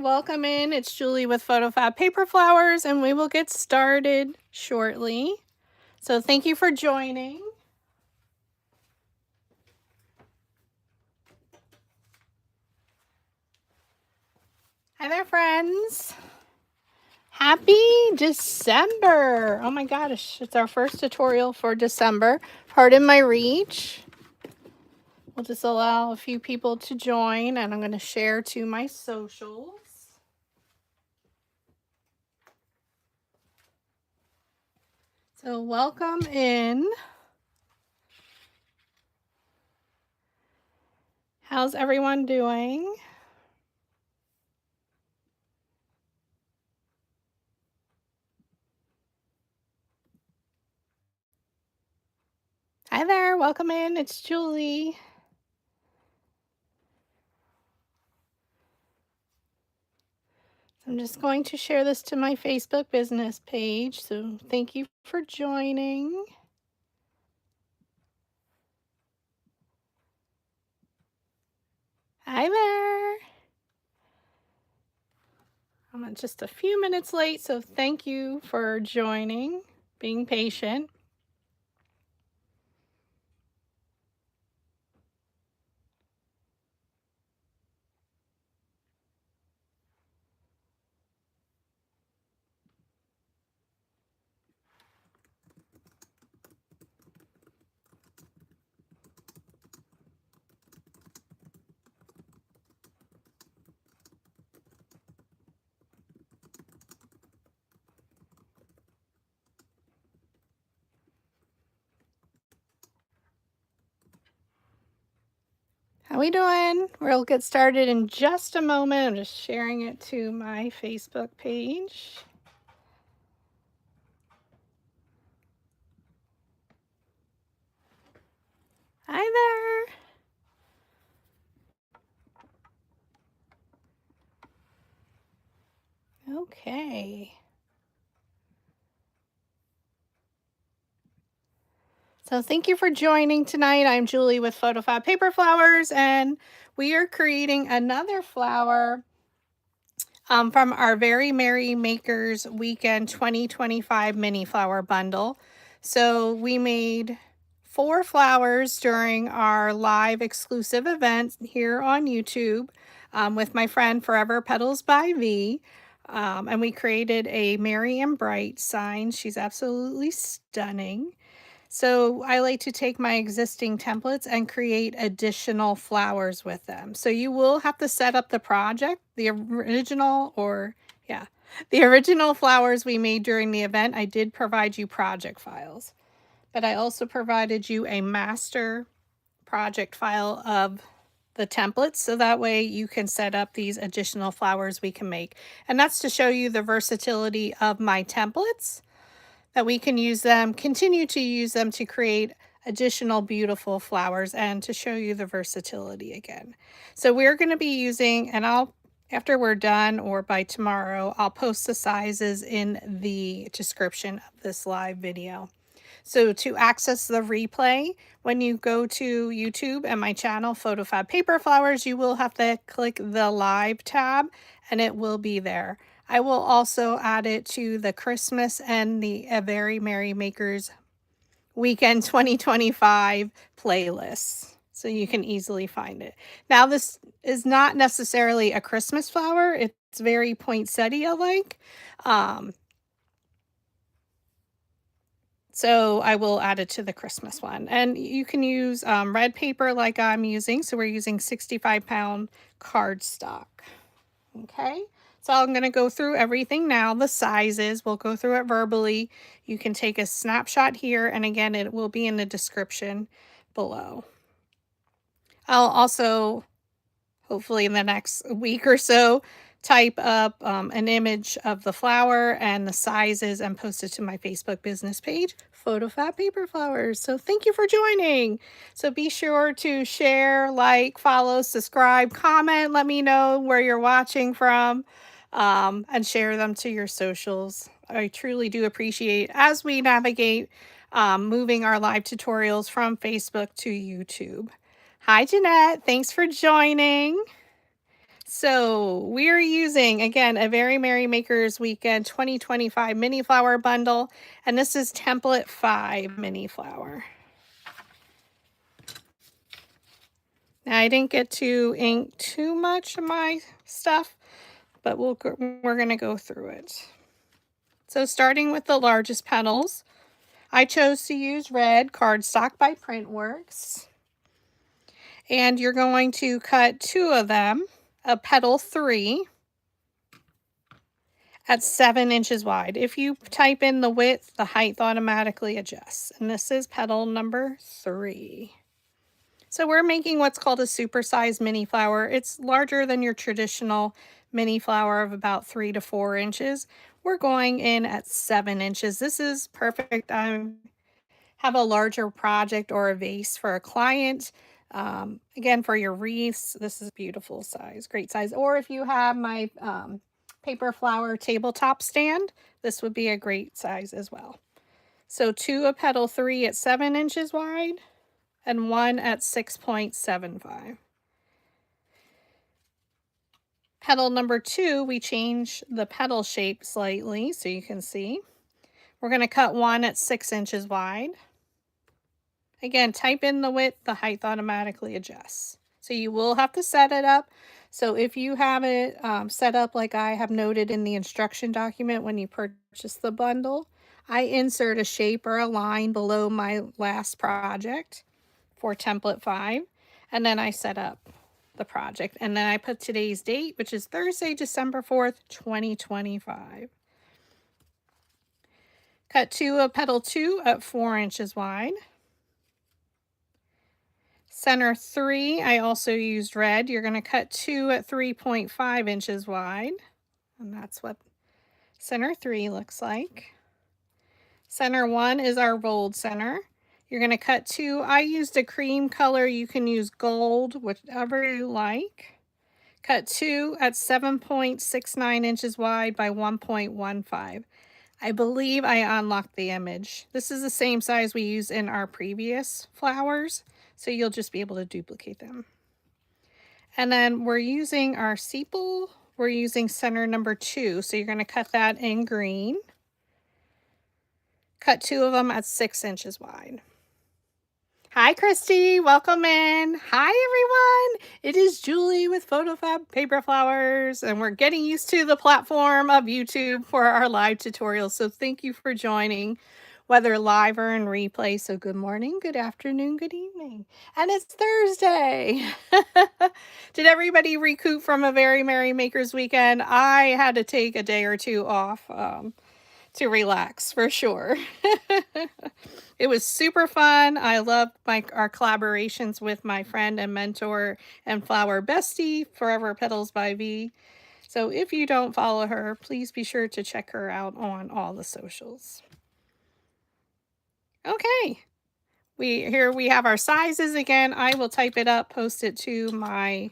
Welcome in. It's Julie with PhotoFabPaperFlowers, and we will get started shortly. So thank you for joining. Hi there, friends. Happy December. Oh my gosh, it's our first tutorial for December. Pardon my reach. We'll just allow a few people to join, and I'm going to share to my socials. So welcome in. How's everyone doing? Hi there, welcome in. It's Julie. I'm just going to share this to my Facebook business page, so thank you for joining. Hi there. I'm just a few minutes late, so thank you for joining, being patient. How we doing? We'll get started in just a moment. I'm just sharing it to my Facebook page. Hi there. Okay. So thank you for joining tonight. I'm Julie with PhotoFabPaperFlowers, and we are creating another flower from our Very Merry Makers Weekend 2025 mini flower bundle. So we made 4 flowers during our live exclusive event here on YouTube with my friend Forever Petals by V. And we created a Merry and Bright sign. She's absolutely stunning. So I like to take my existing templates and create additional flowers with them. So you will have to set up the project, the original flowers we made during the event. I did provide you project files, but I also provided you a master project file of the templates, so that way you can set up these additional flowers we can make. And that's to show you the versatility of my templates, that we can use them, continue to use them to create additional beautiful flowers and to show you the versatility again. So we're going to be using, and after we're done or by tomorrow, I'll post the sizes in the description of this live video. So to access the replay, when you go to YouTube and my channel, PhotoFabPaperFlowers, you will have to click the live tab and it will be there. I will also add it to the Christmas and the Very Merry Makers Weekend 2025 playlists, so you can easily find it. Now, this is not necessarily a Christmas flower. It's very poinsettia-like. So I will add it to the Christmas one. And you can use red paper like I'm using. So we're using 65-pound cardstock. Okay, so I'm going to go through everything now. The sizes, we'll go through it verbally. You can take a snapshot here, and again, it will be in the description below. I'll also, hopefully in the next week or so, type up an image of the flower and the sizes and post it to my Facebook business page, PhotoFabPaperFlowers. So thank you for joining. So be sure to share, like, follow, subscribe, comment, let me know where you're watching from, and share them to your socials. I truly do appreciate as we navigate moving our live tutorials from Facebook to YouTube. Hi, Jeanette. Thanks for joining. So we're using, again, a Very Merry Makers Weekend 2025 mini flower bundle, and this is template 5 mini flower. Now, I didn't get to ink too much of my stuff, but we're going to go through it. So starting with the largest petals, I chose to use red cardstock by Printworks. And you're going to cut 2 of them, a petal 3, at 7 inches wide. If you type in the width, the height automatically adjusts. And this is petal number 3. So we're making what's called a supersized mini flower. It's larger than your traditional mini flower of about 3 to 4 inches. We're going in at 7 inches. This is perfect. I have a larger project or a vase for a client. Again, for your wreaths, this is beautiful size, great size. Or if you have my paper flower tabletop stand, this would be a great size as well. So 2 of petal 3 at 7 inches wide and 1 at 6.75. Petal number 2, we change the petal shape slightly so you can see. We're going to cut 1 at 6 inches wide. Again, type in the width, the height automatically adjusts. So you will have to set it up. So if you have it set up like I have noted in the instruction document when you purchase the bundle, I insert a shape or a line below my last project for template 5, and then I set up the project. And then I put today's date, which is Thursday, December 4th, 2025. Cut 2 of petal 2 at 4 inches wide. Center 3, I also used red. You're going to cut 2 at 3.5 inches wide. And that's what center 3 looks like. Center 1 is our rolled center. You're going to cut 2. I used a cream color. You can use gold, whichever you like. Cut 2 at 7.69 inches wide by 1.15. I believe I unlocked the image. This is the same size we used in our previous flowers, so you'll just be able to duplicate them. And then we're using our sepal. We're using center number 2, so you're going to cut that in green. Cut 2 of them at 6 inches wide. Hi, Christy. Welcome in. Hi, everyone. It is Julie with PhotoFabPaperFlowers, and we're getting used to the platform of YouTube for our live tutorials. So thank you for joining, whether live or in replay. So good morning, good afternoon, good evening. And it's Thursday. Did everybody recoup from a Very Merry Makers Weekend? I had to take a day or 2 off to relax for sure. It was super fun. I loved our collaborations with my friend and mentor and flower bestie, Forever Petals by V. So if you don't follow her, please be sure to check her out on all the socials. Okay, here we have our sizes again. I will type it up, post it to my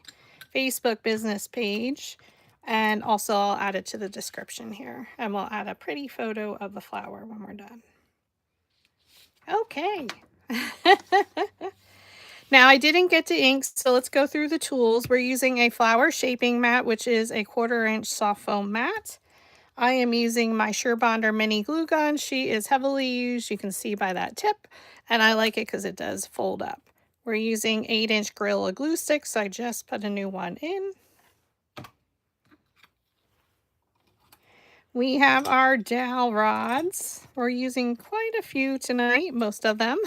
Facebook business page, and also I'll add it to the description here. And we'll add a pretty photo of the flower when we're done. Okay. Now I didn't get to ink, so let's go through the tools. We're using a flower shaping mat, which is a 1/4 inch soft foam mat. I am using my SureBonder mini glue gun. She is heavily used, you can see by that tip, and I like it because it does fold up. We're using 8-inch Gorilla glue sticks, so I just put a new one in. We have our dowel rods. We're using quite a few tonight, most of them.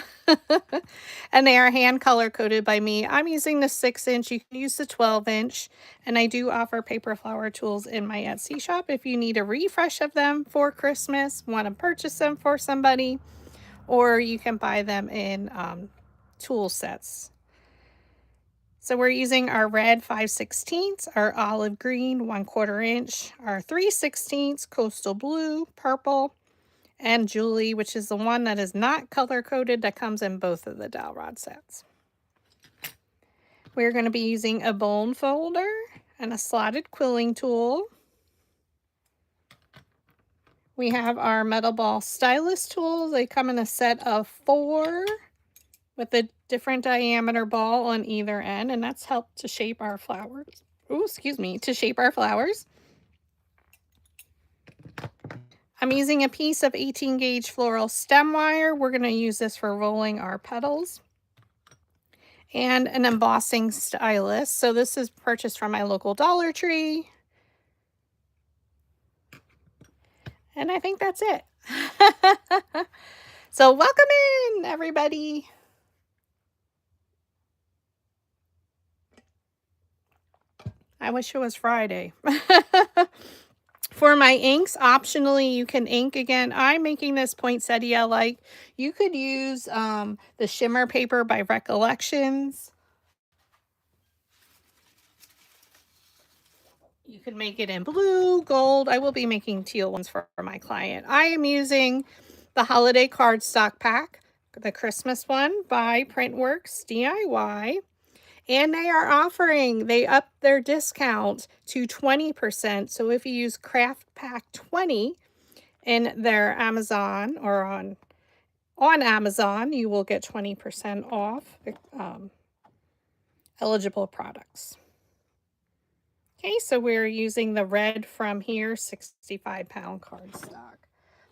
And they are hand color coded by me. I'm using the 6-inch. You can use the 12-inch. And I do offer paper flower tools in my Etsy shop if you need a refresh of them for Christmas, want to purchase them for somebody, or you can buy them in tool sets. So we're using our red 5/16, our olive green 1/4 inch, our 3/16 coastal blue, purple, and Julie, which is the one that is not color coded, that comes in both of the dowel rod sets. We're going to be using a bone folder and a slotted quilling tool. We have our metal ball stylus tools. They come in a set of 4 with a different diameter ball on either end, and that's helped to shape our flowers ooh, excuse me, to shape our flowers. I'm using a piece of 18 gauge floral stem wire. We're going to use this for rolling our petals. And an embossing stylus. So this is purchased from my local Dollar Tree. And I think that's it. So welcome in, everybody. I wish it was Friday. For my inks, optionally, you can ink again. I'm making this poinsettia like. You could use the shimmer paper by Recollections. You can make it in blue, gold. I will be making teal ones for my client. I am using the holiday cardstock pack, the Christmas one by Printworks DIY. And they upped their discount to 20%. So if you use Craft Pack 20 in their Amazon or on Amazon, you will get 20% off eligible products. Okay, so we're using the red from here, 65-pound cardstock.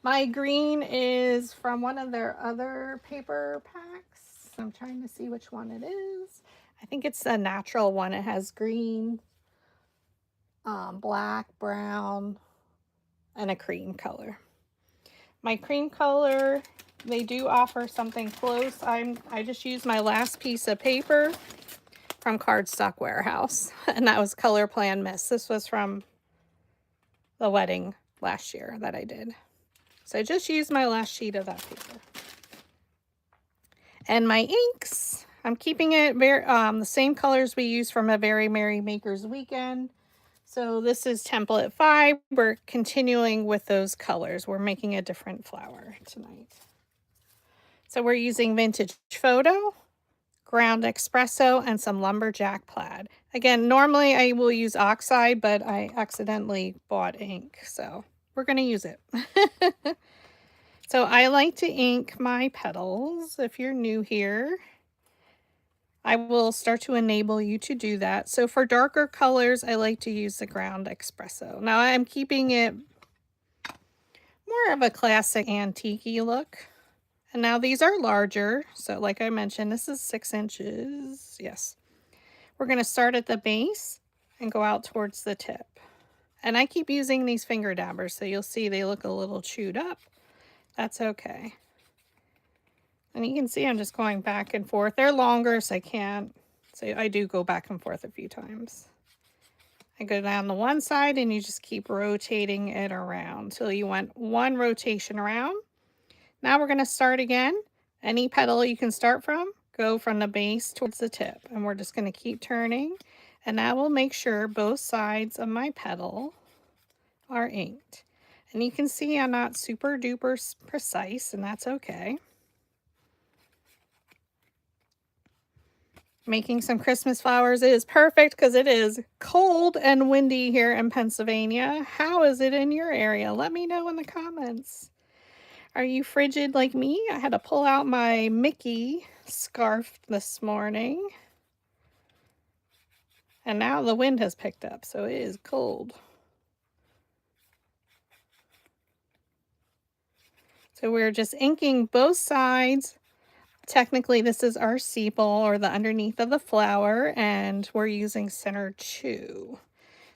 My green is from one of their other paper packs. I'm trying to see which one it is. I think it's a natural one. It has green, black, brown, and a cream color. My cream color, they do offer something close. I just used my last piece of paper from Cardstock Warehouse, and that was Color Plan Miss. This was from the wedding last year that I did. So I just used my last sheet of that paper. And my inks, I'm keeping it the same colors we used from A Very Merry Maker's Weekend. So this is template 5. We're continuing with those colors. We're making a different flower tonight. So we're using Vintage Photo, Ground Espresso, and some Lumberjack Plaid. Again, normally I will use oxide, but I accidentally bought ink, so we're going to use it. So I like to ink my petals. If you're new here, I will start to enable you to do that. So for darker colors, I like to use the Ground Espresso. Now I'm keeping it more of a classic antique look. And now these are larger. So like I mentioned, this is 6 inches. Yes. We're going to start at the base and go out towards the tip. And I keep using these finger dabbers, so you'll see they look a little chewed up. That's okay. And you can see I'm just going back and forth. They're longer, so I can't. So I do go back and forth a few times. I go down the one side and you just keep rotating it around until you want one rotation around. Now we're going to start again. Any petal you can start from, go from the base towards the tip. And we're just going to keep turning. And that will make sure both sides of my petal are inked. And you can see I'm not super duper precise, and that's okay. Making some Christmas flowers is perfect because it is cold and windy here in Pennsylvania. How is it in your area? Let me know in the comments. Are you frigid like me? I had to pull out my Mickey scarf this morning. And now the wind has picked up, so it is cold. So we're just inking both sides. Technically, this is our sepal, or the underneath of the flower, and we're using center 2.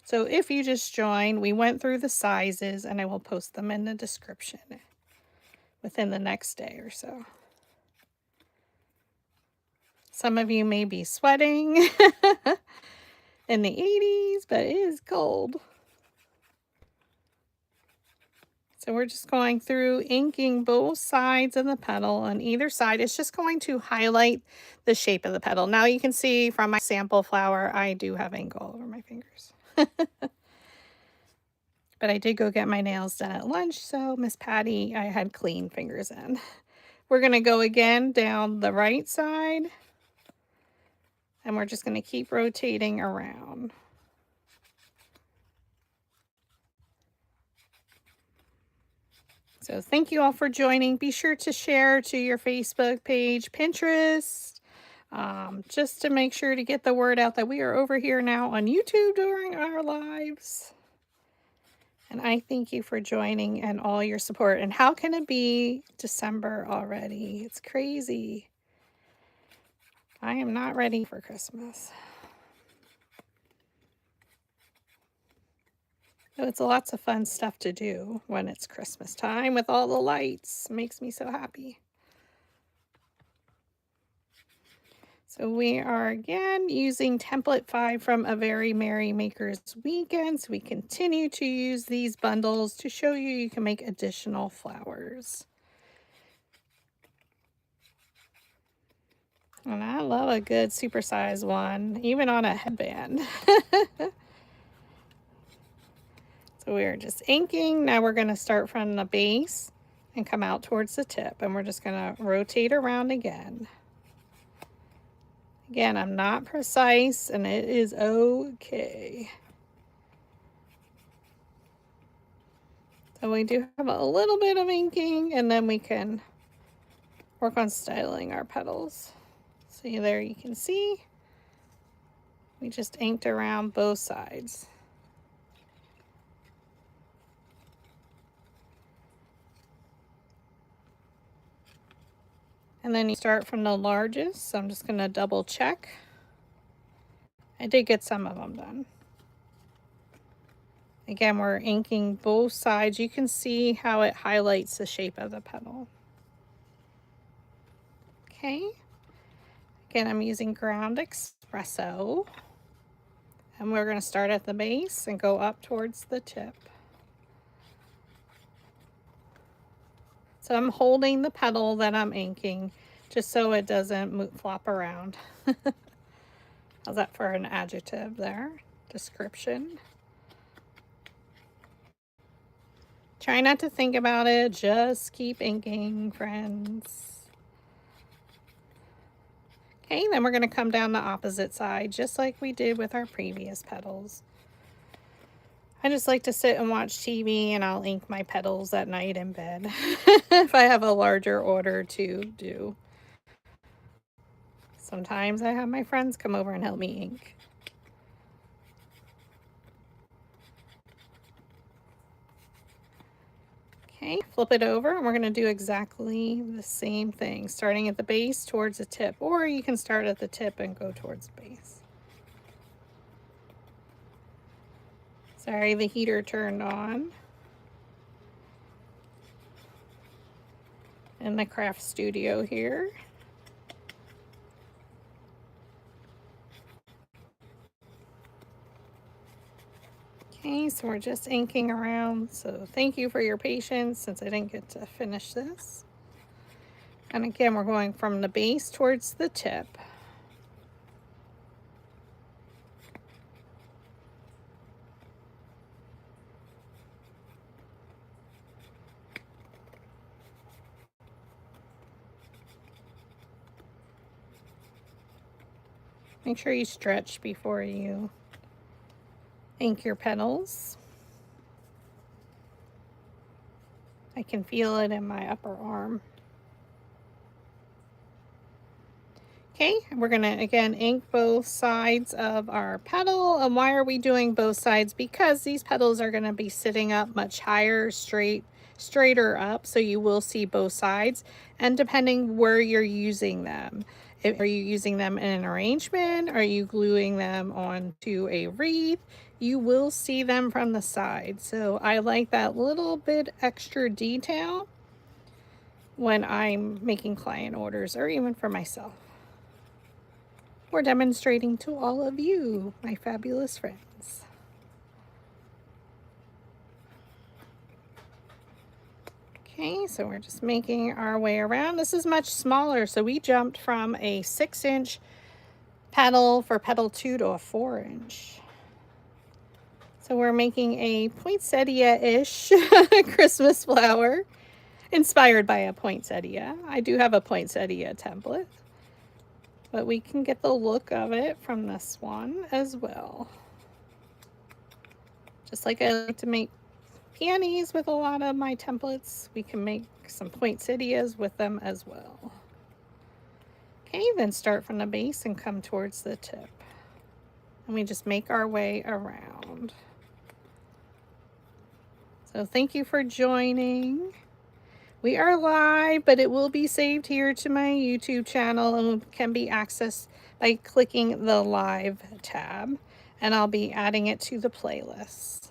So if you just joined, we went through the sizes, and I will post them in the description within the next day or so. Some of you may be sweating in the 80s, but it is cold. So we're just going through inking both sides of the petal on either side. It's just going to highlight the shape of the petal. Now you can see from my sample flower, I do have ink all over my fingers. But I did go get my nails done at lunch, so Miss Patty, I had clean fingers in. We're going to go again down the right side. And we're just going to keep rotating around. So thank you all for joining. Be sure to share to your Facebook page, Pinterest, just to make sure to get the word out that we are over here now on YouTube during our lives. And I thank you for joining and all your support. And how can it be December already? It's crazy. I am not ready for Christmas. But it's lots of fun stuff to do when it's Christmas time with all the lights. It makes me so happy. So we are again using template 5 from A Very Merry Maker's Weekend. So we continue to use these bundles to show you can make additional flowers. And I love a good supersize one, even on a headband. So we're just inking. Now we're going to start from the base and come out towards the tip. And we're just going to rotate around again. Again, I'm not precise, and it is okay. So we do have a little bit of inking, and then we can work on styling our petals. See, there you can see, we just inked around both sides. And then you start from the largest, so I'm just going to double check. I did get some of them done. Again, we're inking both sides. You can see how it highlights the shape of the petal. Okay. Again, I'm using Ground Espresso. And we're going to start at the base and go up towards the tip. So I'm holding the petal that I'm inking just so it doesn't flop around. How's that for an adjective there? Description. Try not to think about it. Just keep inking, friends. Okay, then we're going to come down the opposite side just like we did with our previous petals. I just like to sit and watch TV, and I'll ink my petals at night in bed if I have a larger order to do. Sometimes I have my friends come over and help me ink. Okay, flip it over, and we're going to do exactly the same thing, starting at the base towards the tip, or you can start at the tip and go towards the base. Sorry, the heater turned on in the craft studio here. Okay, so we're just inking around. So thank you for your patience since I didn't get to finish this. And again, we're going from the base towards the tip. Make sure you stretch before you ink your petals. I can feel it in my upper arm. Okay, we're gonna again ink both sides of our petal. And why are we doing both sides? Because these petals are gonna be sitting up much higher, straighter up, so you will see both sides. And depending where you're using them, are you using them in an arrangement? Are you gluing them onto a wreath? You will see them from the side. So I like that little bit extra detail when I'm making client orders, or even for myself. We're demonstrating to all of you, my fabulous friends. Okay, so we're just making our way around. This is much smaller, so we jumped from a 6-inch petal for petal 2 to a 4-inch. So we're making a poinsettia-ish Christmas flower inspired by a poinsettia. I do have a poinsettia template, but we can get the look of it from this one as well. Just like I like to make peonies with a lot of my templates, we can make some poinsettias with them as well. Okay, then start from the base and come towards the tip. And we just make our way around. So thank you for joining. We are live, but it will be saved here to my YouTube channel and can be accessed by clicking the live tab. And I'll be adding it to the playlist.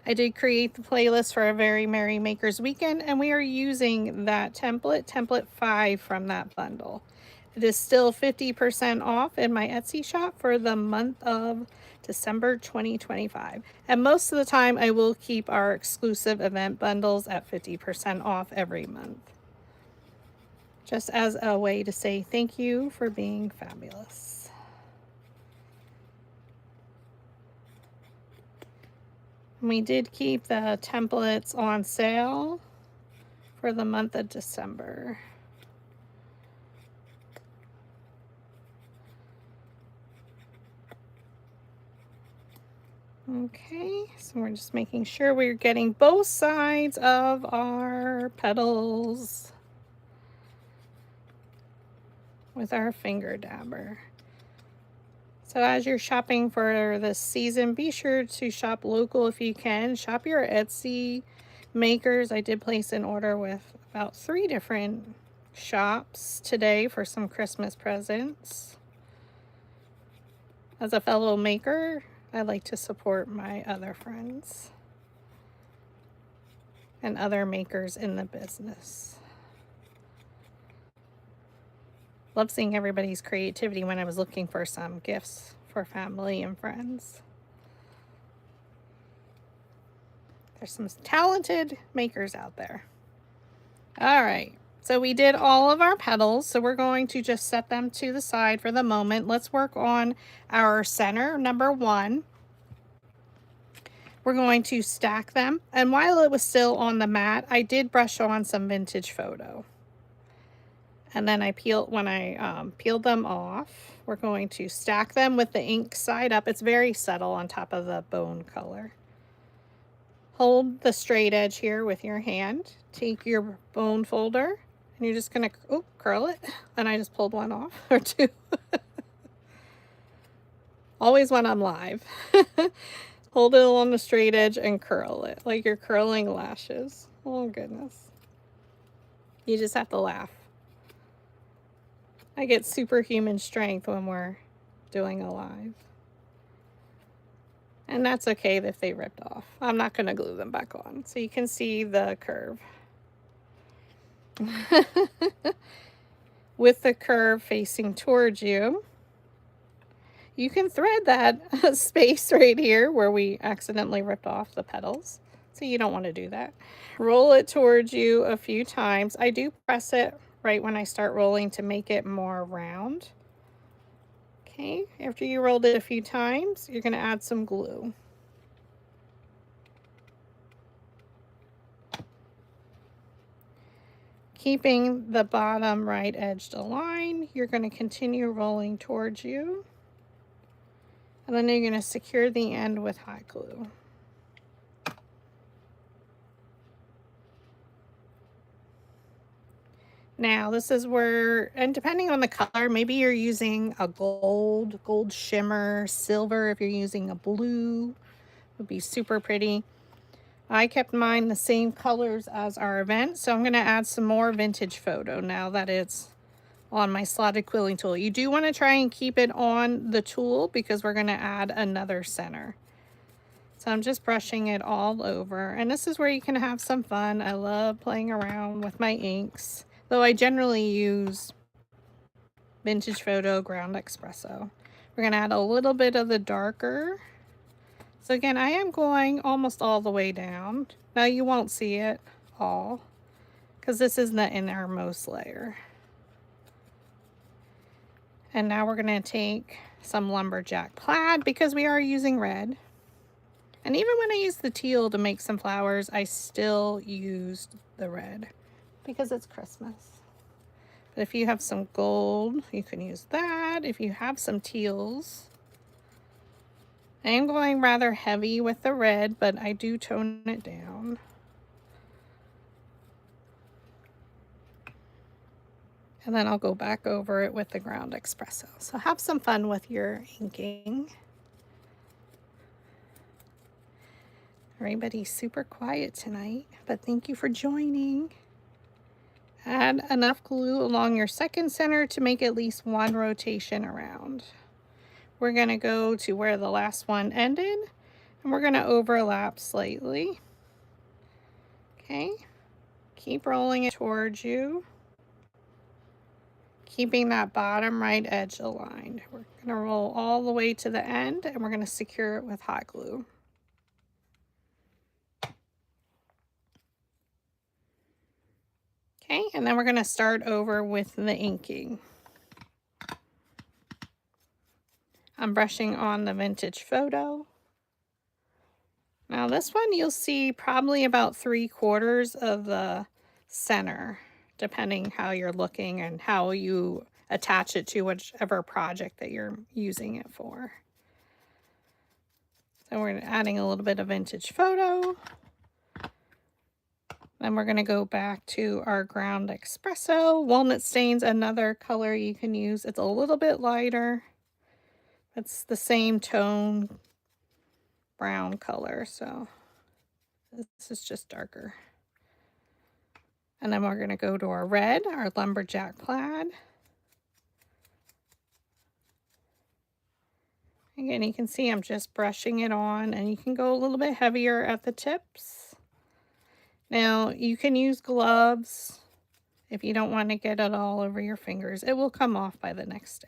I did create the playlist for a Very Merry Makers Weekend, and we are using that template 5 from that bundle. It is still 50% off in my Etsy shop for the month of December 2025. And most of the time, I will keep our exclusive event bundles at 50% off every month. Just as a way to say thank you for being fabulous. We did keep the templates on sale for the month of December. Okay, so we're just making sure we're getting both sides of our petals with our finger dabber. So as you're shopping for this season, be sure to shop local if you can. Shop your Etsy makers. I did place an order with about 3 different shops today for some Christmas presents. As a fellow maker, I like to support my other friends and other makers in the business. Love seeing everybody's creativity when I was looking for some gifts for family and friends. There's some talented makers out there. All right, so we did all of our petals, so we're going to just set them to the side for the moment. Let's work on our center, number 1. We're going to stack them, and while it was still on the mat, I did brush on some vintage photo. And then when I peeled them off, we're going to stack them with the ink side up. It's very subtle on top of the bone color. Hold the straight edge here with your hand. Take your bone folder, and you're just gonna curl it. And I just pulled one off, or 2. Always when I'm live. Hold it along the straight edge and curl it like you're curling lashes. Oh goodness. You just have to laugh. I get superhuman strength when we're doing a live. And that's okay if they ripped off. I'm not going to glue them back on. So you can see the curve. With the curve facing towards you, you can thread that space right here where we accidentally ripped off the petals. So you don't want to do that. Roll it towards you a few times. I do press it right when I start rolling to make it more round. Okay, after you rolled it a few times, you're going to add some glue. Keeping the bottom right edge aligned, you're going to continue rolling towards you. And then you're going to secure the end with hot glue. Now this is where, and depending on the color, maybe you're using a gold shimmer, silver if you're using a blue, would be super pretty. I kept mine the same colors as our event, so I'm going to add some more vintage photo now that it's on my slotted quilling tool. You do want to try and keep it on the tool because we're going to add another center. So I'm just brushing it all over, and this is where you can have some fun. I love playing around with my inks, though I generally use vintage photo ground espresso. We're going to add a little bit of the darker. So again, I am going almost all the way down. Now you won't see it all because this is the innermost layer. And now we're going to take some lumberjack plaid because we are using red. And even when I use the teal to make some flowers, I still used the red because it's Christmas. But if you have some gold, you can use that. If you have some teals, I am going rather heavy with the red, but I do tone it down. And then I'll go back over it with the ground espresso. So have some fun with your inking. Everybody's super quiet tonight, but thank you for joining. Add enough glue along your second center to make at least one rotation around. We're going to go to where the last one ended, and we're going to overlap slightly. Okay, keep rolling it towards you, keeping that bottom right edge aligned. We're going to roll all the way to the end, and we're going to secure it with hot glue. Okay, and then we're going to start over with the inking. I'm brushing on the vintage photo. Now this one you'll see probably about 3/4 of the center, depending how you're looking and how you attach it to whichever project that you're using it for. So we're adding a little bit of vintage photo. Then we're going to go back to our ground espresso. Walnut stain's another color you can use. It's a little bit lighter. It's the same tone brown color, so this is just darker. And then we're going to go to our red, our lumberjack plaid. Again, you can see I'm just brushing it on, and you can go a little bit heavier at the tips. Now, you can use gloves if you don't want to get it all over your fingers. It will come off by the next day.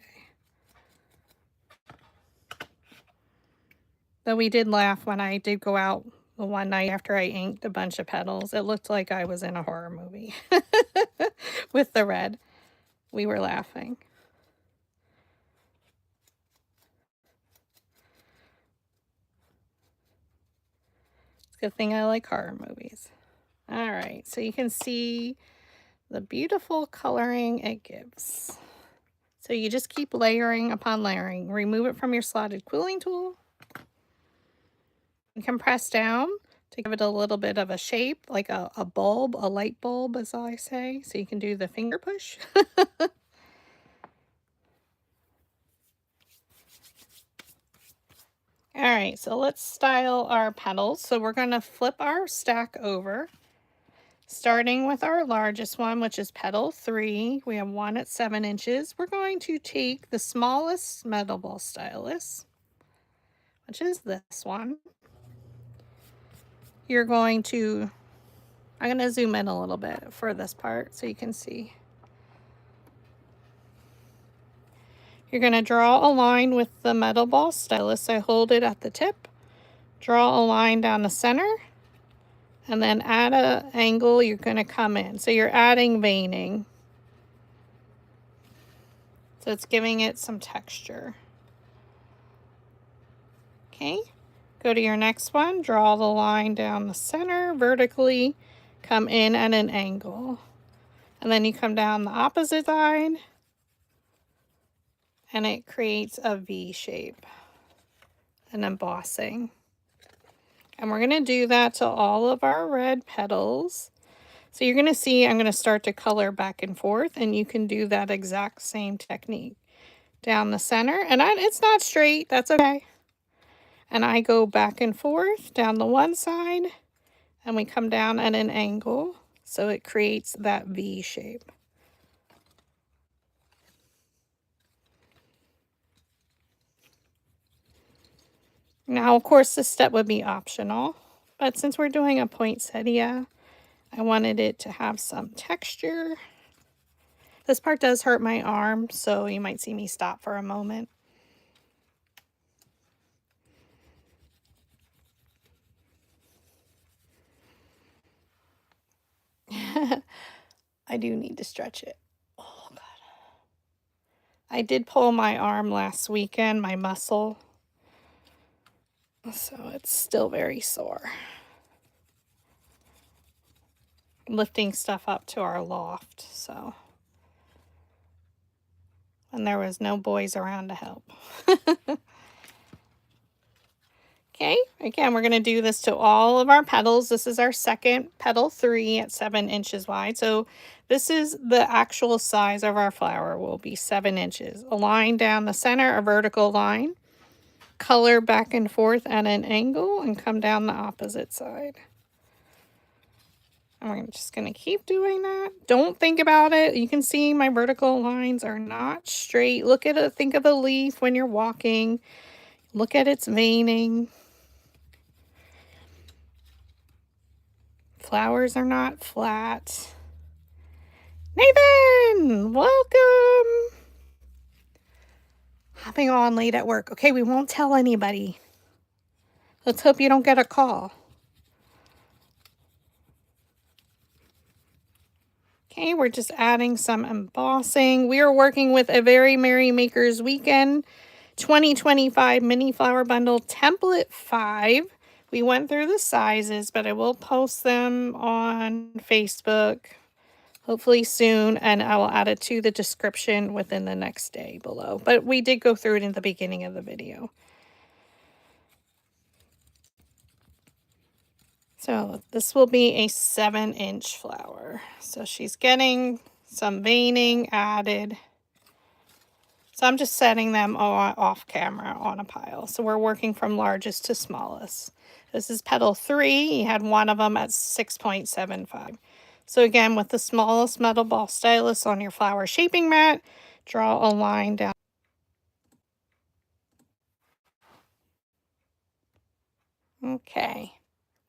Though we did laugh when I did go out the one night after I inked a bunch of petals. It looked like I was in a horror movie with the red. We were laughing. It's a good thing I like horror movies. All right, so you can see the beautiful coloring it gives. So you just keep layering upon layering. Remove it from your slotted quilling tool. You can press down to give it a little bit of a shape, like a bulb, a light bulb, as I say. So you can do the finger push. All right, so let's style our petals. So we're going to flip our stack over, starting with our largest one, which is petal 3. We have one at 7 inches. We're going to take the smallest metal ball stylus, which is this one. You're going to, I'm going to zoom in a little bit for this part so you can see. You're going to draw a line with the metal ball stylus. I hold it at the tip, draw a line down the center, and then at an angle you're going to come in. So you're adding veining. So it's giving it some texture. Okay, go to your next one, draw the line down the center vertically, come in at an angle. And then you come down the opposite side, and it creates a V shape, an embossing. And we're going to do that to all of our red petals. So you're going to see I'm going to start to color back and forth, and you can do that exact same technique. Down the center, and it's not straight, that's okay. And I go back and forth down the one side, and we come down at an angle, so it creates that V shape. Now, of course, this step would be optional, but since we're doing a poinsettia, I wanted it to have some texture. This part does hurt my arm, so you might see me stop for a moment. I do need to stretch it. Oh, God. I did pull my arm last weekend, my muscle, so it's still very sore. Lifting stuff up to our loft, so. And there was no boys around to help. Okay, again, we're going to do this to all of our petals. This is our second petal 3 at 7 inches wide. So this is the actual size of our flower will be 7 inches. A line down the center, a vertical line. Color back and forth at an angle and come down the opposite side. And we're just going to keep doing that. Don't think about it. You can see my vertical lines are not straight. Look at it. Think of a leaf when you're walking. Look at its veining. Flowers are not flat. Nathan, welcome. Hopping on late at work. Okay, we won't tell anybody. Let's hope you don't get a call. Okay, we're just adding some embossing. We are working with a Very Merry Makers Weekend 2025 Mini Flower Bundle Template 5. We went through the sizes, but I will post them on Facebook hopefully soon, and I will add it to the description within the next day below. But we did go through it in the beginning of the video. So this will be a 7-inch flower. So she's getting some veining added. So I'm just setting them off camera on a pile. So we're working from largest to smallest. This is petal 3. You had one of them at 6.75. So again, with the smallest metal ball stylus on your flower shaping mat, draw a line down. Okay.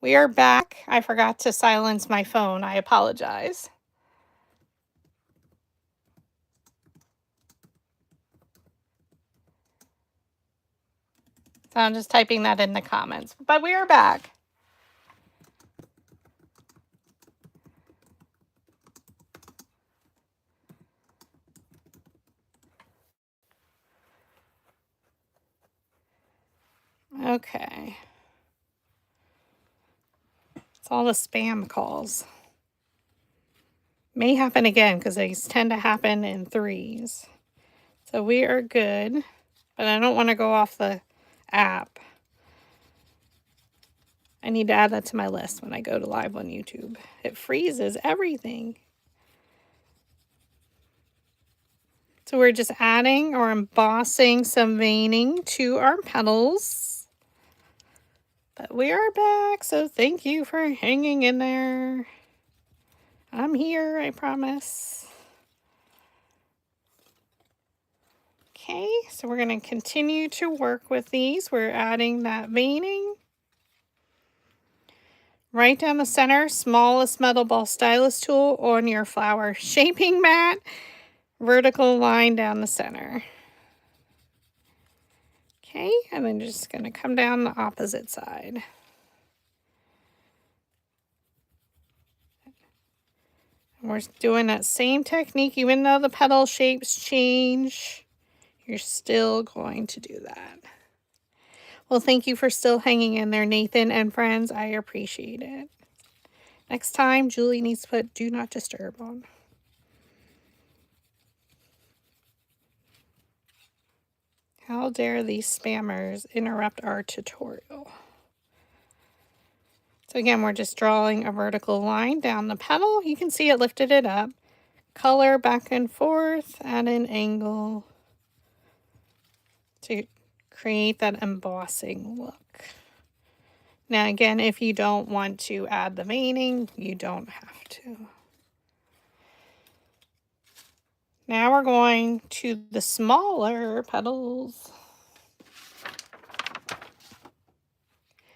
We are back. I forgot to silence my phone. I apologize. So I'm just typing that in the comments. But we are back. Okay. It's all the spam calls. May happen again because these tend to happen in threes. So we are good, but I don't want to go off the app. I need to add that to my list when I go to live on YouTube. It freezes everything. So we're just adding or embossing some veining to our petals. But we are back, so thank you for hanging in there. I'm here, I promise. Okay, so we're going to continue to work with these. We're adding that veining. Right down the center, smallest metal ball stylus tool on your flower shaping mat. Vertical line down the center. Okay, and then just going to come down the opposite side. And we're doing that same technique, even though the petal shapes change, you're still going to do that. Well, thank you for still hanging in there, Nathan and friends. I appreciate it. Next time, Julie needs to put Do Not Disturb on. How dare these spammers interrupt our tutorial? So again, we're just drawing a vertical line down the petal. You can see it lifted it up. Color back and forth at an angle to create that embossing look. Now again, if you don't want to add the veining, you don't have to. Now we're going to the smaller petals,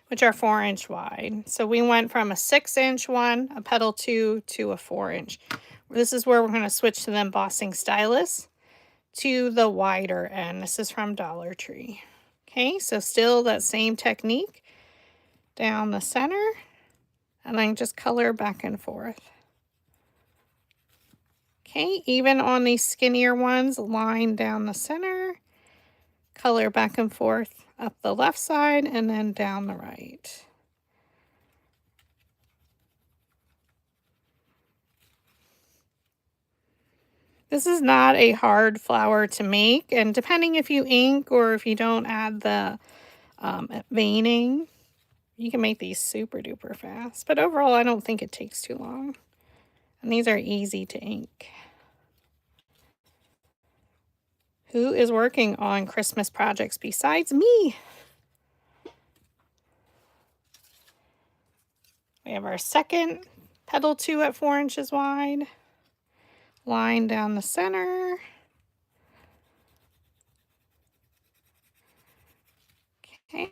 which are 4-inch wide. So we went from a 6-inch one, a petal 2, to a 4-inch. This is where we're going to switch to the embossing stylus to the wider end. This is from Dollar Tree. Okay, so still that same technique down the center, and then just color back and forth. Okay, even on these skinnier ones, line down the center, color back and forth up the left side, and then down the right. This is not a hard flower to make, and depending if you ink or if you don't add the veining. You can make these super duper fast, but overall I don't think it takes too long. And these are easy to ink. Who is working on Christmas projects besides me? We have our second petal 2 at 4 inches wide. Line down the center. Okay.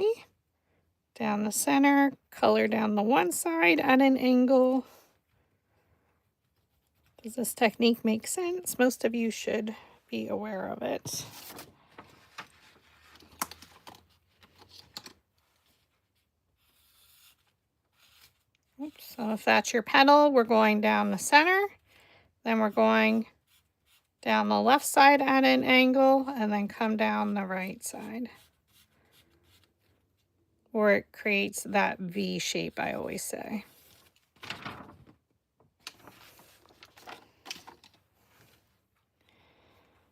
Down the center, color down the one side at an angle. Does this technique make sense? Most of you should be aware of it. Oops. So if that's your petal, we're going down the center, then we're going down the left side at an angle, and then come down the right side. Or it creates that V shape, I always say.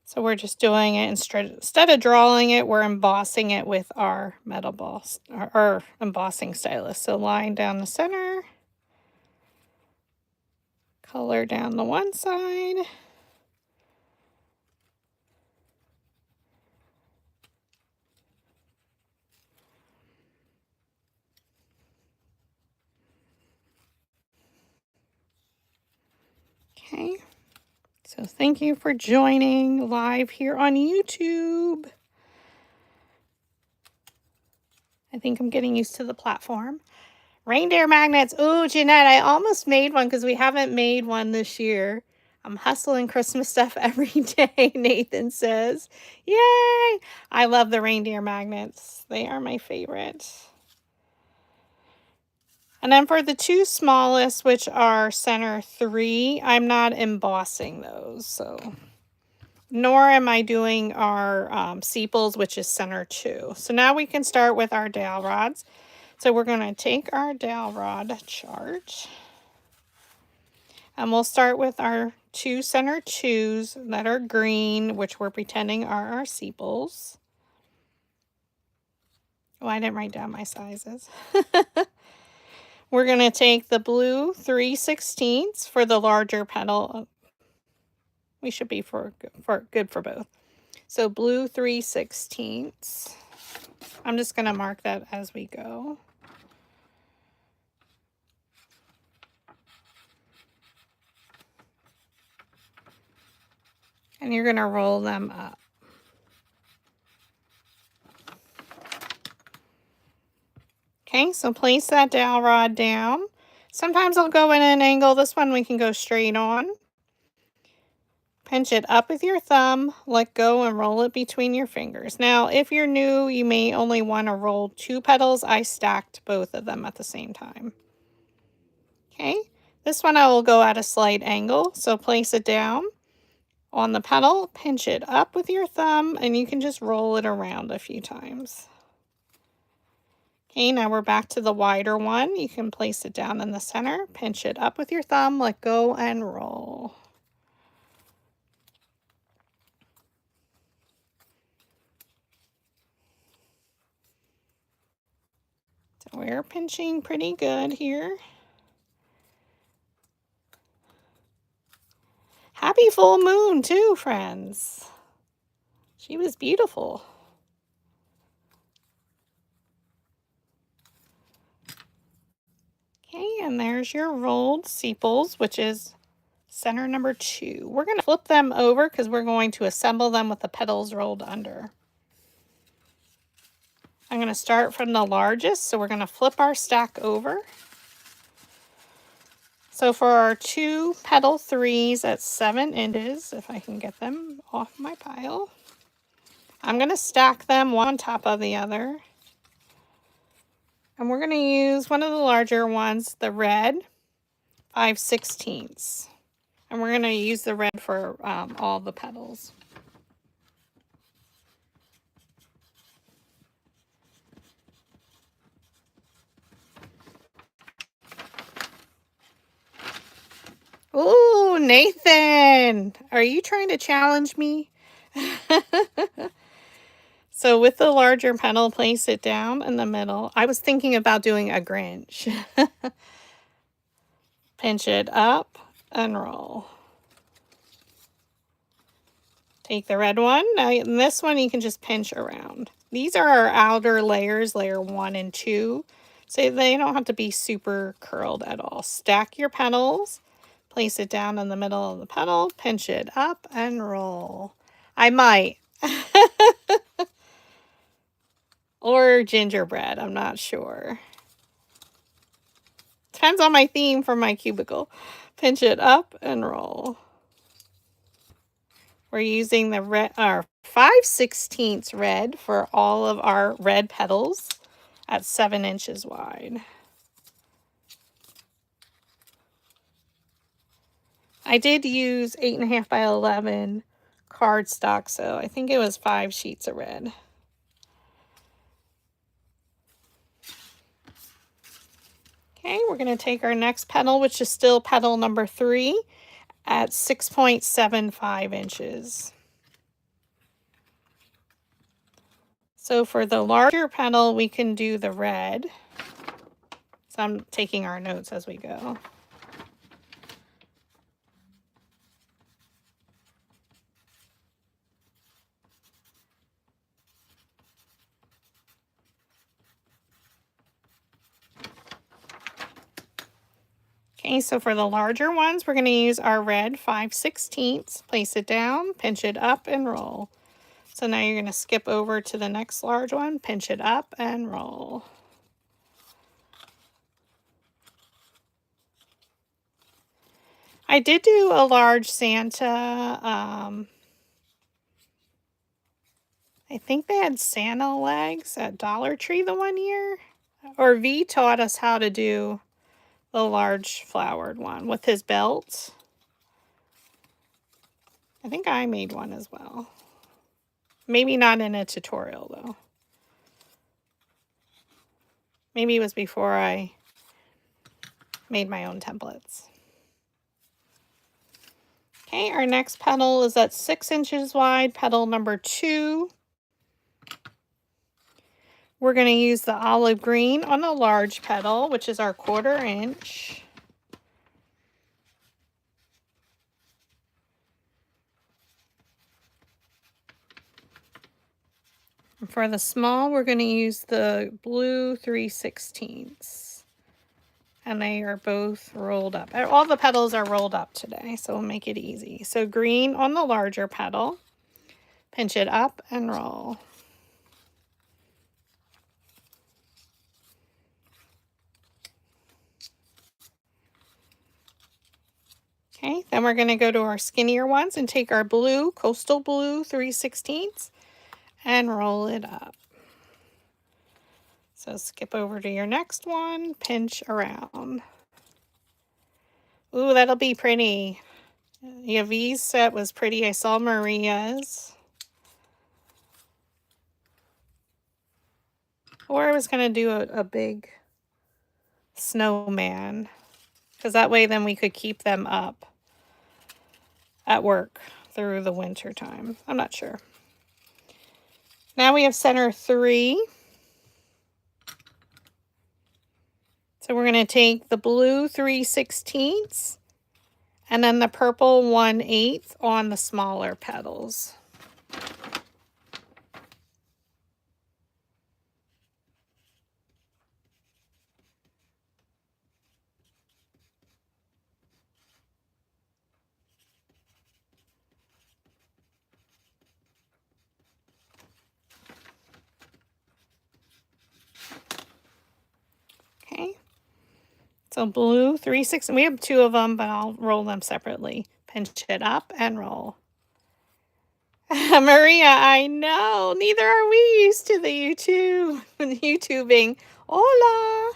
So we're just doing it instead of drawing it, we're embossing it with our metal boss, our embossing stylus. So line down the center, color down the one side. Okay. So thank you for joining live here on YouTube. I think I'm getting used to the platform. Reindeer magnets. Oh, Jeanette, I almost made one because we haven't made one this year. I'm hustling Christmas stuff every day, Nathan says. Yay! I love the reindeer magnets. They are my favorite. And then for the two smallest, which are center 3, I'm not embossing those. So, nor am I doing our sepals, which is center 2. So now we can start with our dowel rods. So we're going to take our dowel rod chart. And we'll start with our 2 center 2s that are green, which we're pretending are our sepals. Oh, I didn't write down my sizes. We're going to take the blue 3/16 for the larger petal. We should be good for both. So blue 3/16. I'm just going to mark that as we go. And you're going to roll them up. Okay, so place that dowel rod down. Sometimes I'll go in an angle. This one we can go straight on. Pinch it up with your thumb, let go, and roll it between your fingers. Now, if you're new, you may only want to roll 2 petals. I stacked both of them at the same time. Okay, this one I will go at a slight angle, so place it down on the petal, pinch it up with your thumb, and you can just roll it around a few times. Okay, now we're back to the wider one. You can place it down in the center, pinch it up with your thumb, let go, and roll. So we're pinching pretty good here. Happy full moon too, friends. She was beautiful. Okay, and there's your rolled sepals, which is center number 2. We're going to flip them over because we're going to assemble them with the petals rolled under. I'm going to start from the largest, so we're going to flip our stack over. So for our 2 petal 3s at 7 inches, if I can get them off my pile, I'm going to stack them one on top of the other. And we're going to use one of the larger ones, the red 5/16. And we're going to use the red for all the petals. Ooh, Nathan, are you trying to challenge me? So with the larger petal, place it down in the middle. I was thinking about doing a Grinch. Pinch it up and roll. Take the red one. Now in this one you can just pinch around. These are our outer layers, layer 1 and 2. So they don't have to be super curled at all. Stack your petals. Place it down in the middle of the petal. Pinch it up and roll. I might. Or gingerbread, I'm not sure. Depends on my theme for my cubicle. Pinch it up and roll. We're using the red, our 5/16 red for all of our red petals at 7 inches wide. I did use 8.5 by 11 cardstock, so I think it was 5 sheets of red. Okay, we're going to take our next petal, which is still petal number 3, at 6.75 inches. So for the larger petal, we can do the red. So I'm taking our notes as we go. Okay, so for the larger ones, we're going to use our red 5/16. Place it down, pinch it up, and roll. So now you're going to skip over to the next large one, pinch it up, and roll. I did do a large Santa. I think they had Santa legs at Dollar Tree the one year. Or V taught us how to do the large flowered one with his belt. I think I made one as well. Maybe not in a tutorial though. Maybe it was before I made my own templates. Okay, our next petal is at 6 inches wide, petal number 2. We're going to use the olive green on the large petal, which is our 1/4 inch. And for the small, we're going to use the blue 3/16. And they are both rolled up. All the petals are rolled up today, so we'll make it easy. So green on the larger petal. Pinch it up and roll. Okay, then we're going to go to our skinnier ones and take our blue, coastal blue 3/16 and roll it up. So skip over to your next one, pinch around. Ooh, that'll be pretty. Yeah, V's set was pretty. I saw Maria's. Or I was going to do a big snowman. Because that way then we could keep them up at work through the winter time. I'm not sure. Now we have center 3. So we're going to take the blue 3/16 and then the purple 1/8 on the smaller petals. Okay. So blue 3/16. We have 2 of them, but I'll roll them separately. Pinch it up and roll. Maria, I know. Neither are we used to the YouTubing. Hola.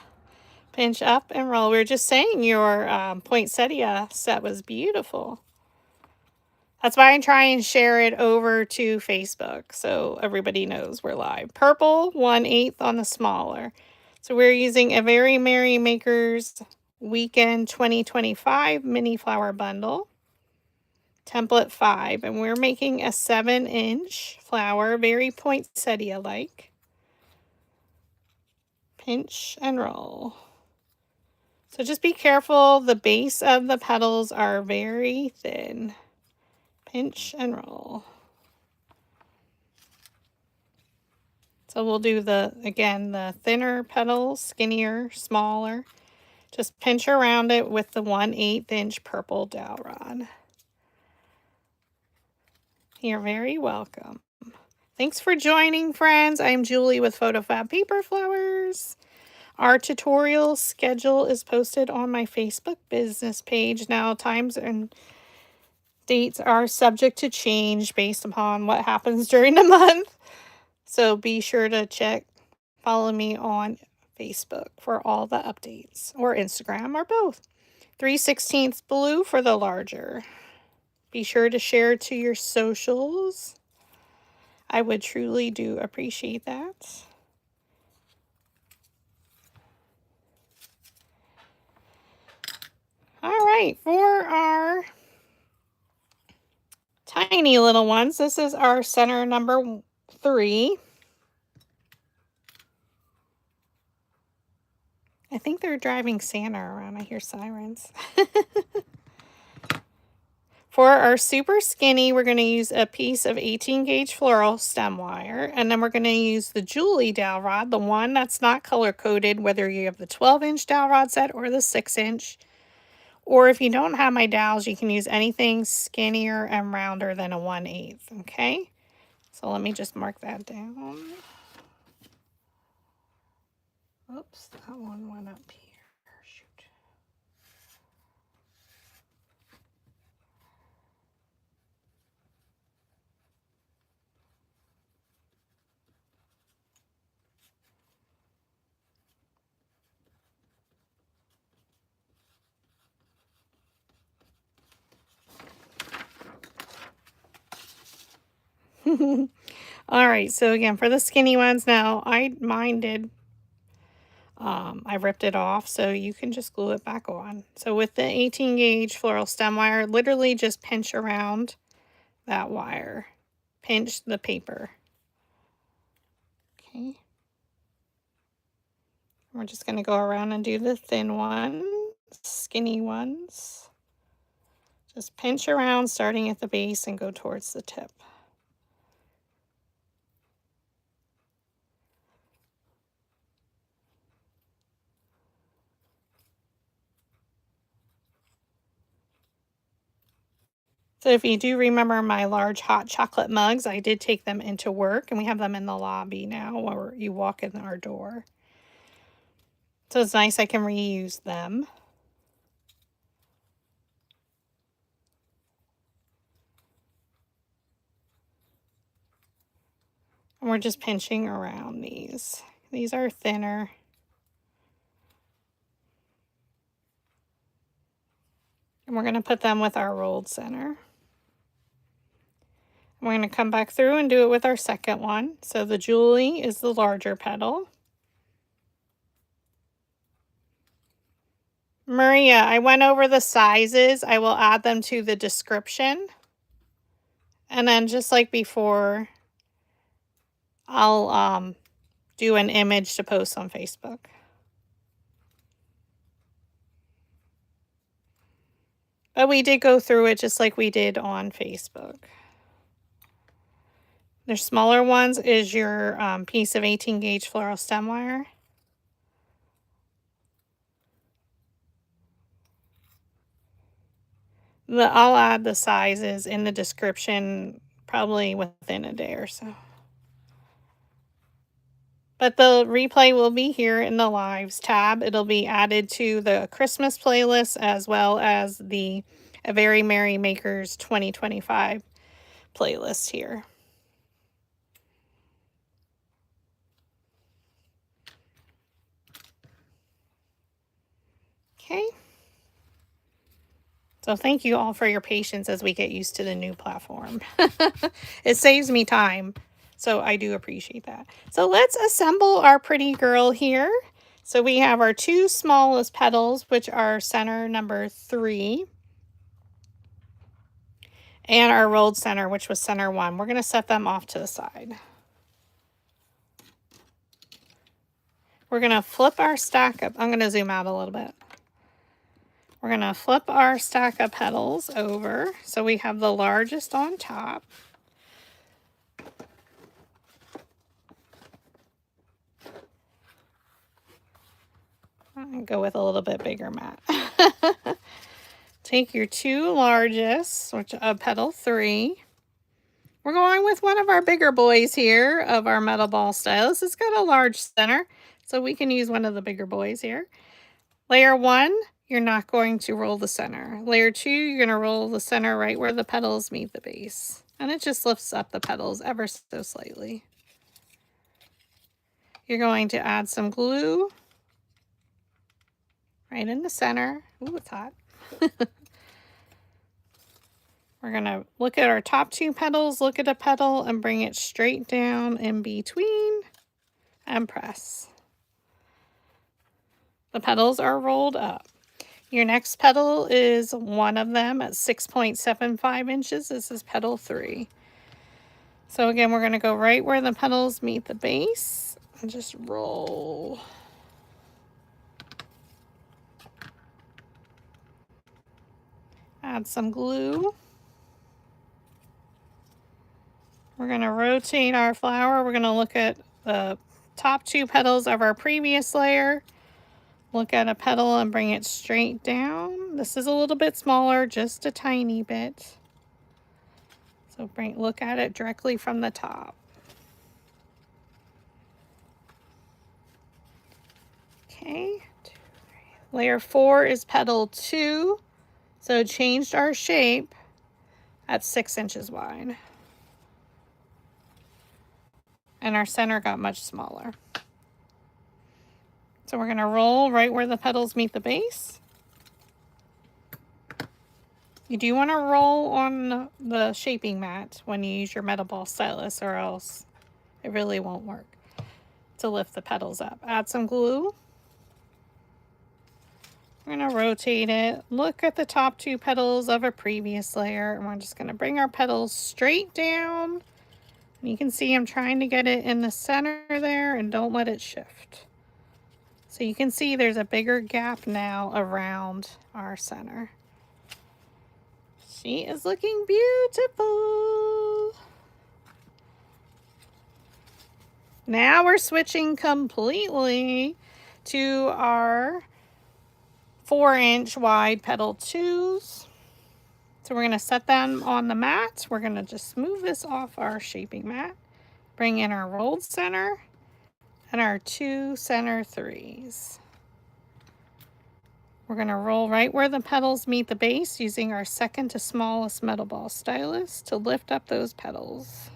Pinch up and roll. We were just saying your poinsettia set was beautiful. That's why I try and share it over to Facebook so everybody knows we're live. Purple 1/8 on the smaller. So we're using a Very Merry Makers Weekend 2025 mini flower bundle. template 5, and we're making a 7-inch flower, very poinsettia-like. Pinch and roll. So just be careful, the base of the petals are very thin. Pinch and roll. So we'll do again, the thinner petals, skinnier, smaller. Just pinch around it with the 1/8 inch purple dowel rod. You're very welcome. Thanks for joining, friends. I'm Julie with PhotoFabPaperFlowers. Our tutorial schedule is posted on my Facebook business page. Now, times and dates are subject to change based upon what happens during the month. So be sure to follow me on Facebook for all the updates, or Instagram, or both. 3/16 blue for the larger. Be sure to share to your socials. I would truly do appreciate that. All right, for our tiny little ones, this is our center number 3. I think they're driving Santa around. I hear sirens. For our super skinny, we're going to use a piece of 18 gauge floral stem wire, and then we're going to use the Julie dowel rod, the one that's not color coded, whether you have the 12-inch dowel rod set or the 6-inch. Or if you don't have my dowels, you can use anything skinnier and rounder than a 1/8, okay? So let me just mark that down. Oops, that one went up here. Shoot. All right, so again, for the skinny ones, now I ripped it off, so you can just glue it back on. So with the 18 gauge floral stem wire, literally just pinch around that wire. Pinch the paper. Okay. We're just going to go around and do the thin ones, skinny ones. Just pinch around, starting at the base, and go towards the tip. So if you do remember my large hot chocolate mugs, I did take them into work, and we have them in the lobby now where you walk in our door. So it's nice I can reuse them. And we're just pinching around these. These are thinner. And we're going to put them with our rolled center. We're going to come back through and do it with our second one. So the Julie is the larger petal. Maria, I went over the sizes. I will add them to the description. And then just like before, I'll do an image to post on Facebook. But we did go through it just like we did on Facebook. The smaller ones is your piece of 18 gauge floral stem wire. I'll add the sizes in the description probably within a day or so. But the replay will be here in the Lives tab. It'll be added to the Christmas playlist as well as the A Very Merry Makers 2025 playlist here. Okay. So thank you all for your patience as we get used to the new platform. It saves me time, so I do appreciate that. So let's assemble our pretty girl here. So we have our 2 smallest petals, which are center number 3. and our rolled center, which was center 1. We're going to set them off to the side. We're going to flip our stack up. I'm going to zoom out a little bit. We're going to flip our stack of petals over so we have the largest on top. Go with a little bit bigger mat. Take your 2 largest, which are petal 3. We're going with one of our bigger boys here of our metal ball stylus. It's got a large center, so we can use one of the bigger boys here. Layer 1, you're not going to roll the center. Layer 2, you're going to roll the center right where the petals meet the base. And it just lifts up the petals ever so slightly. You're going to add some glue right in the center. Ooh, it's hot. We're going to look at our top 2 petals, look at a petal, and bring it straight down in between and press. The petals are rolled up. Your next petal is one of them at 6.75 inches. This is petal 3. So again, we're going to go right where the petals meet the base and just roll. Add some glue. We're going to rotate our flower. We're going to look at the top 2 petals of our previous layer. Look at a petal and bring it straight down. This is a little bit smaller, just a tiny bit. So look at it directly from the top. Okay, 2, 3. Layer 4 is petal 2. So it changed our shape at 6 inches wide. And our center got much smaller. So we're going to roll right where the petals meet the base. You do want to roll on the shaping mat when you use your metal ball stylus, or else it really won't work to lift the petals up. Add some glue. We're going to rotate it. Look at the top 2 petals of a previous layer, and we're just going to bring our petals straight down. And you can see I'm trying to get it in the center there, and don't let it shift. So you can see there's a bigger gap now around our center. She is looking beautiful. Now we're switching completely to our 4-inch wide petal 2s. So we're going to set them on the mat. We're going to just move this off our shaping mat. Bring in our rolled center and our 2 center 3s. We're going to roll right where the petals meet the base using our second to smallest metal ball stylus to lift up those petals.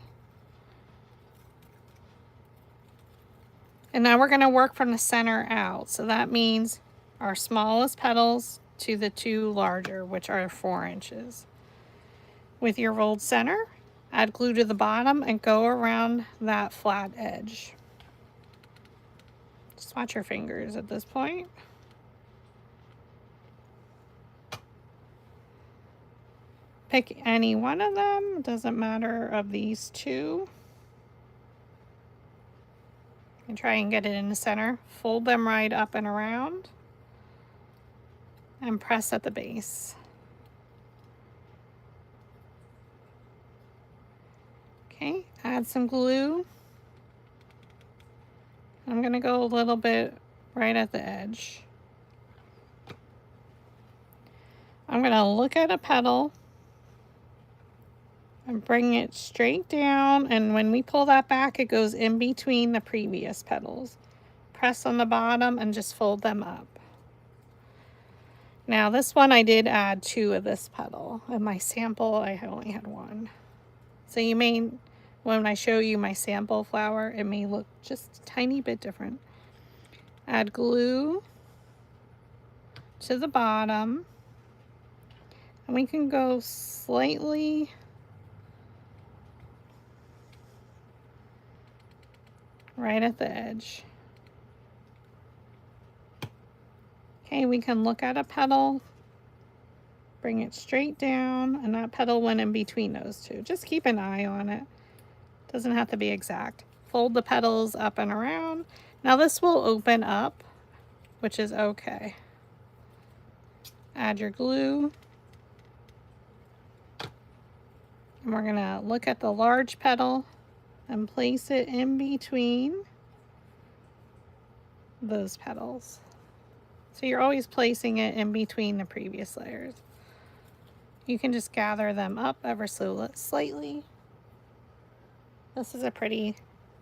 And now we're going to work from the center out. So that means our smallest petals to the 2 larger, which are 4 inches. With your rolled center, add glue to the bottom and go around that flat edge. Just watch your fingers at this point. Pick any one of them, it doesn't matter of these 2. And try and get it in the center. Fold them right up and around. And press at the base. Okay, add some glue. I'm going to go a little bit right at the edge. I'm going to look at a petal and bring it straight down, and when we pull that back, it goes in between the previous petals. Press on the bottom and just fold them up. Now this one I did add 2 of this petal. In my sample I only had 1. So you may, when I show you my sample flower, it may look just a tiny bit different. Add glue to the bottom. And we can go slightly right at the edge. Okay, we can look at a petal, bring it straight down, and that petal went in between those two. Just keep an eye on it. Doesn't have to be exact. Fold the petals up and around. Now this will open up, which is okay. Add your glue. And we're gonna look at the large petal and place it in between those petals. So you're always placing it in between the previous layers. You can just gather them up ever so slightly. This is a pretty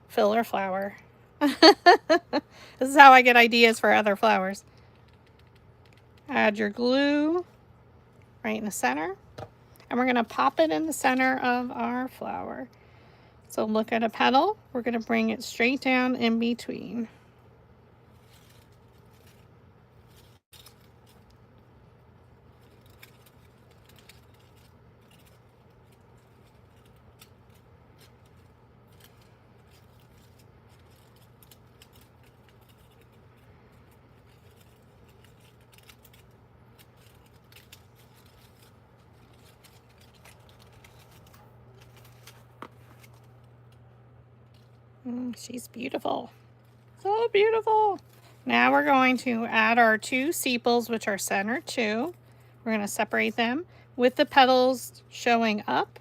filler flower. This is how I get ideas for other flowers. Add your glue right in the center. And we're going to pop it in the center of our flower. So look at a petal. We're going to bring it straight down in between. She's beautiful. So beautiful. Now we're going to add our two sepals, which are center two. We're going to separate them with the petals showing up.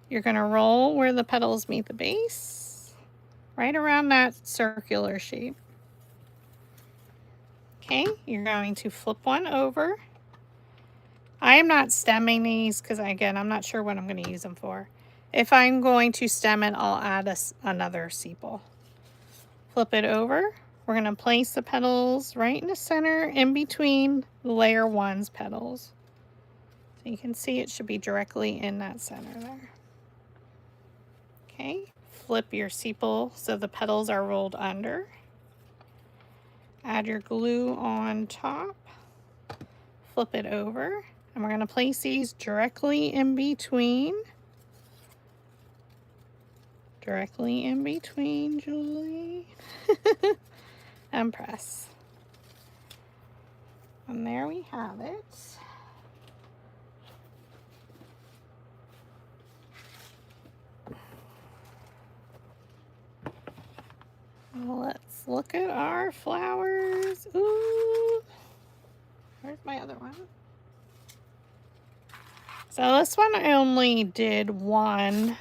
You're going to roll where the petals meet the base, right around that circular shape. Okay, you're going to flip one over. I am not stemming these because, again, I'm not sure what I'm going to use them for. If I'm going to stem it, I'll add another sepal. Flip it over. We're going to place the petals right in the center in between layer one's petals. So you can see it should be directly in that center there. Okay, flip your sepal so the petals are rolled under. Add your glue on top. Flip it over. And we're going to place these directly in between. Directly in between, Julie. And press. And there we have it. Let's look at our flowers. Ooh. Where's my other one? So this one I only did one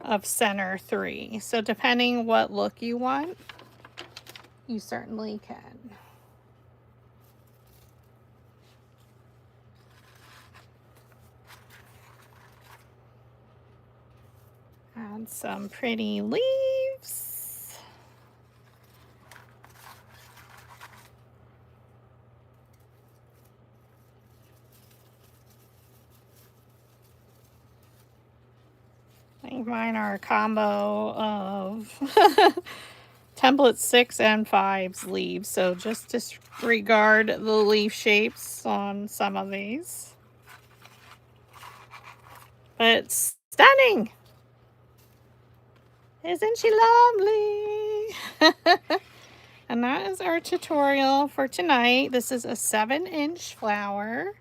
of center three. So depending what look you want, you certainly can. Add some pretty leaves. I think mine are a combo of template 6 and 5's leaves, so just disregard the leaf shapes on some of these. But stunning! Isn't she lovely? And that is our tutorial for tonight. This is a 7-inch flower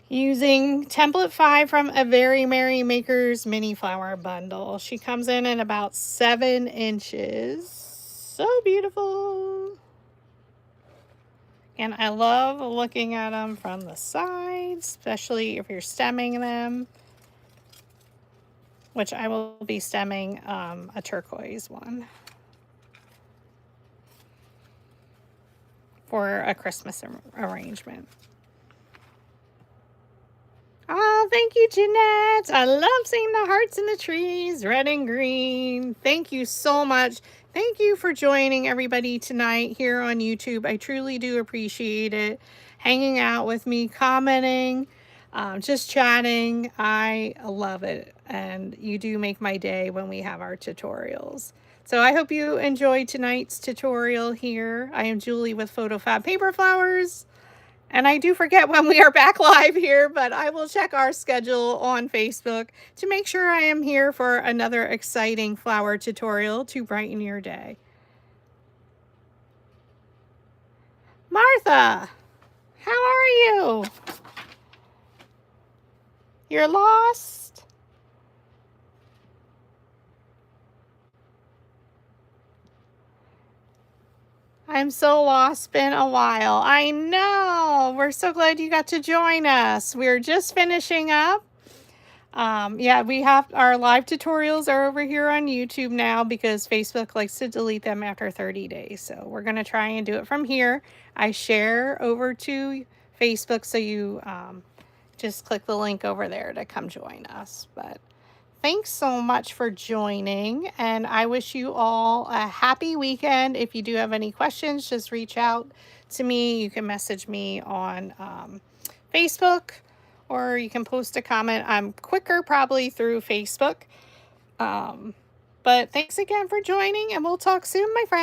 using template 5 from A Very Merry Maker's mini flower bundle. She comes in at about 7 inches. So beautiful. And I love looking at them from the side, especially if you're stemming them, which I will be stemming a turquoise one for a Christmas arrangement. Oh, thank you, Jeanette. I love seeing the hearts in the trees, red and green. Thank you so much. Thank you for joining everybody tonight here on YouTube. I truly do appreciate it. Hanging out with me, commenting, just chatting. I love it. And you do make my day when we have our tutorials. So I hope you enjoyed tonight's tutorial here. I am Julie with PhotoFabPaperFlowers. And I do forget when we are back live here, but I will check our schedule on Facebook to make sure I am here for another exciting flower tutorial to brighten your day. Martha, how are you? You're lost? I'm so lost, been a while. I know. We're so glad you got to join us. We're just finishing up. Yeah, we have our live tutorials are over here on YouTube now because Facebook likes to delete them after 30 days. So we're going to try and do it from here. I share over to Facebook, so you just click the link over there to come join us. But thanks so much for joining, and I wish you all a happy weekend. If you do have any questions, just reach out to me. You can message me on Facebook, or you can post a comment. I'm quicker probably through Facebook. But thanks again for joining, and we'll talk soon, my friend.